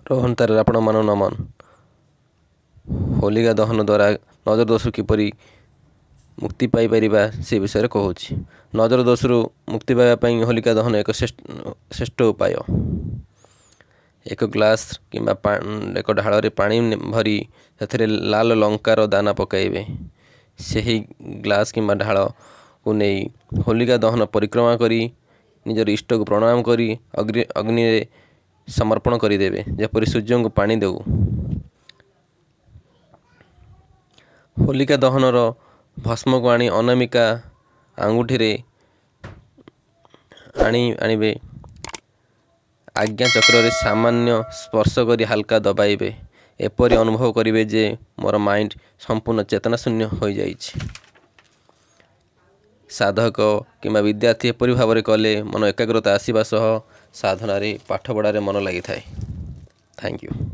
ରହନ୍ତାରେ ଆପଣମାନ ନମନ। ହୋଲିକା ଦହନ ଦ୍ୱାରା ନଜର ଦୋଷରୁ କିପରି ମୁକ୍ତି ପାଇପାରିବା ସେ ବିଷୟରେ କହୁଛି। ନଜର ଦୋଷରୁ ମୁକ୍ତି ପାଇବା ପାଇଁ ହୋଲିକା ଦହନ ଏକ ଶ୍ରେଷ୍ଠ ଉପାୟ। ଏକ ଗ୍ଲାସ କିମ୍ବା ଏକ ଢାଳରେ ପାଣି ଭରି ସେଥିରେ ଲାଲ ଲଙ୍କାର ଦାନା ପକାଇବେ। ସେହି ଗ୍ଲାସ କିମ୍ବା ଢାଳକୁ ନେଇ ହୋଲିକା ଦହନ ପରିକ୍ରମା କରି ନିଜର ଇଷ୍ଟକୁ ପ୍ରଣାମ କରି ଅଗ୍ନିରେ ସମର୍ପଣ କରିଦେବେ, ଯେପରି ସୂର୍ଯ୍ୟଙ୍କୁ ପାଣି ଦେଉ। ହୋଲିକା ଦହନର ଭସ୍ମକୁ ଆଣି ଅନାମିକା ଆଙ୍ଗୁଠିରେ ଆଣିବେ। ଆଜ୍ଞା ଚକ୍ରରେ ସାମାନ୍ୟ ସ୍ପର୍ଶ କରି ହାଲକା ଦବାଇବେ। ଏପରି ଅନୁଭବ କରିବେ ଯେ ମୋର ମାଇଣ୍ଡ ସମ୍ପୂର୍ଣ୍ଣ ଚେତନାଶୂନ୍ୟ ହୋଇଯାଇଛି। ସାଧକ କିମ୍ବା ବିଦ୍ୟାର୍ଥୀ ଏପରି ଭାବରେ କଲେ ମନ ଏକାଗ୍ରତା ଆସିବା ସହ ସାଧନାରେ ପାଠପଢ଼ାରେ ମନ ଲାଗିଥାଏ। Thank you.